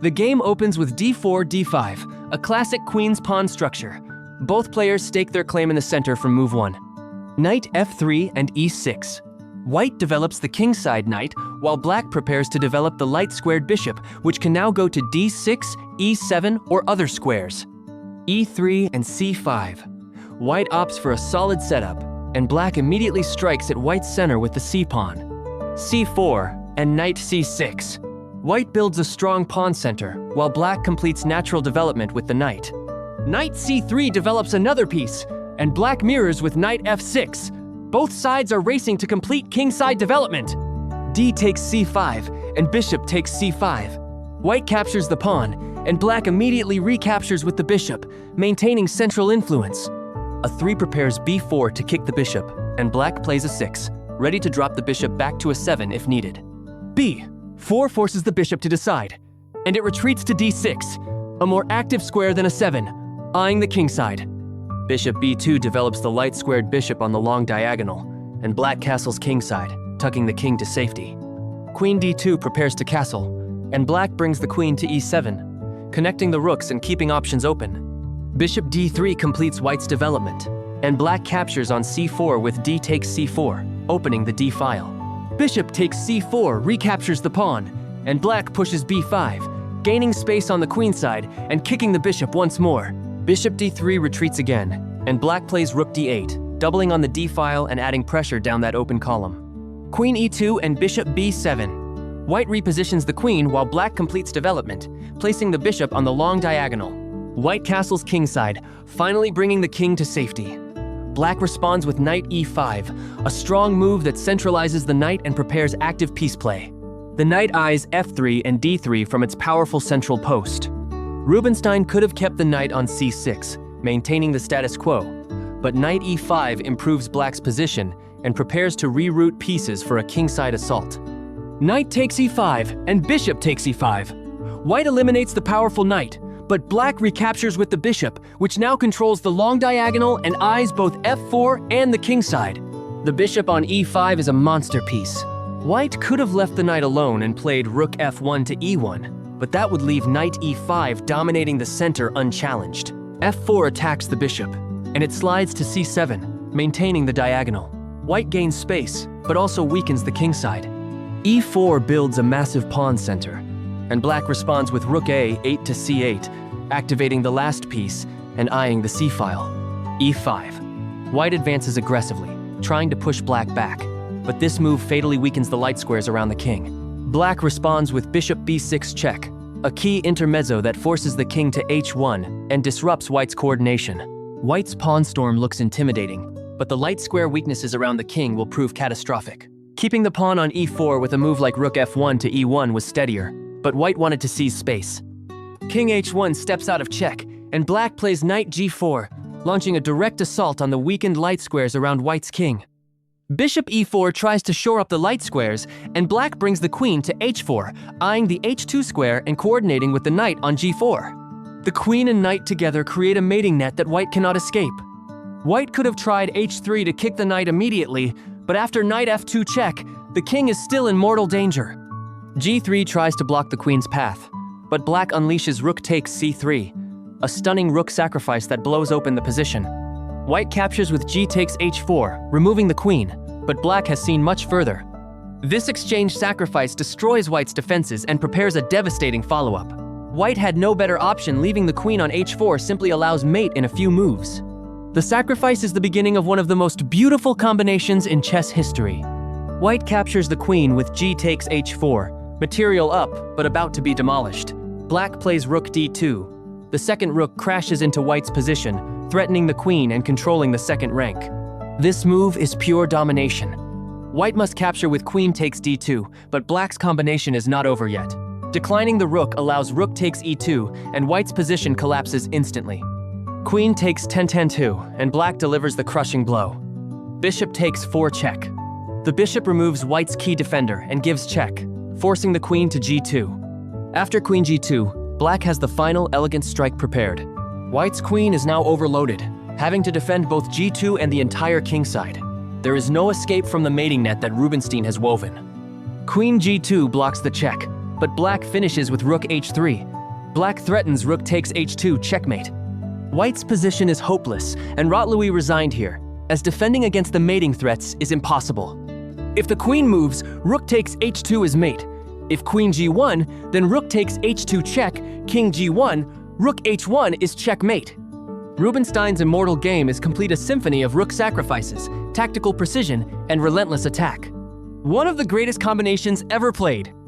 The game opens with d4, d5, a classic queen's pawn structure. Both players stake their claim in the center from move 1. Knight f3 and e6. White develops the kingside knight, while black prepares to develop the light-squared bishop, which can now go to d6, e7, or other squares. e3 and c5. White opts for a solid setup, and black immediately strikes at white's center with the c-pawn. c4 and knight c6. White builds a strong pawn center, while black completes natural development with the knight. Knight c3 develops another piece, and black mirrors with knight f6. Both sides are racing to complete kingside development. D takes c5, and bishop takes c5. White captures the pawn, and black immediately recaptures with the bishop, maintaining central influence. A 3 prepares b4 to kick the bishop, and black plays a 6, ready to drop the bishop back to a 7 if needed. b4 forces the bishop to decide, and it retreats to d6, a more active square than a 7, eyeing the kingside. Bishop b2 develops the light-squared bishop on the long diagonal, and black castles kingside, tucking the king to safety. Queen d2 prepares to castle, and black brings the queen to e7, connecting the rooks and keeping options open. Bishop d3 completes white's development, and black captures on c4 with d takes c4, opening the d file. Bishop takes c4 recaptures the pawn, and black pushes b5, gaining space on the queenside and kicking the bishop once more. Bishop d3 retreats again, and black plays rook d8, doubling on the d file and adding pressure down that open column. Queen e2 and bishop b7. White repositions the queen while black completes development, placing the bishop on the long diagonal. White castles kingside, finally bringing the king to safety. Black responds with knight e5, a strong move that centralizes the knight and prepares active piece play. The knight eyes f3 and d3 from its powerful central post. Rubinstein could have kept the knight on c6, maintaining the status quo, but knight e5 improves black's position and prepares to reroute pieces for a kingside assault. Knight takes e5 and bishop takes e5. White eliminates the powerful knight, but black recaptures with the bishop, which now controls the long diagonal and eyes both f4 and the kingside. The bishop on e5 is a monster piece. White could have left the knight alone and played rook f1 to e1, but that would leave knight e5 dominating the center unchallenged. f4 attacks the bishop, and it slides to c7, maintaining the diagonal. White gains space, but also weakens the kingside. e4 builds a massive pawn center, and black responds with rook a8 to c8, activating the last piece and eyeing the c-file. e5. White advances aggressively, trying to push black back, but this move fatally weakens the light squares around the king. Black responds with bishop b6 check, a key intermezzo that forces the king to h1 and disrupts white's coordination. White's pawn storm looks intimidating, but the light square weaknesses around the king will prove catastrophic. Keeping the pawn on e4 with a move like rook f1 to e1 was steadier, but white wanted to seize space. King h1 steps out of check, and black plays knight g4, launching a direct assault on the weakened light squares around white's king. Bishop e4 tries to shore up the light squares, and black brings the queen to h4, eyeing the h2 square and coordinating with the knight on g4. The queen and knight together create a mating net that white cannot escape. White could have tried h3 to kick the knight immediately, but after knight f2 check, the king is still in mortal danger. g3 tries to block the queen's path, but black unleashes rook takes c3, a stunning rook sacrifice that blows open the position. White captures with g takes h4, removing the queen, but black has seen much further. This exchange sacrifice destroys white's defenses and prepares a devastating follow-up. White had no better option, leaving the queen on h4 simply allows mate in a few moves. The sacrifice is the beginning of one of the most beautiful combinations in chess history. White captures the queen with g takes h4, material up but about to be demolished. Black plays rook d2. The second rook crashes into white's position, threatening the queen and controlling the second rank. This move is pure domination. White must capture with queen takes d2, but black's combination is not over yet. Declining the rook allows rook takes e2, and white's position collapses instantly. Queen takes 10-10-2, and black delivers the crushing blow. Bishop takes 4 check. The bishop removes white's key defender and gives check, forcing the queen to g2. After queen g2, black has the final elegant strike prepared. White's queen is now overloaded, having to defend both g2 and the entire kingside. There is no escape from the mating net that Rubinstein has woven. Queen g2 blocks the check, but black finishes with rook h3, Black threatens rook takes h2 checkmate. White's position is hopeless, and Rotlewi resigned here, as defending against the mating threats is impossible. If the queen moves, rook takes h2 is mate. If queen g1, then rook takes h2 check, king g1, rook h1 is checkmate. Rubinstein's Immortal Game is complete a symphony of rook sacrifices, tactical precision, and relentless attack. One of the greatest combinations ever played.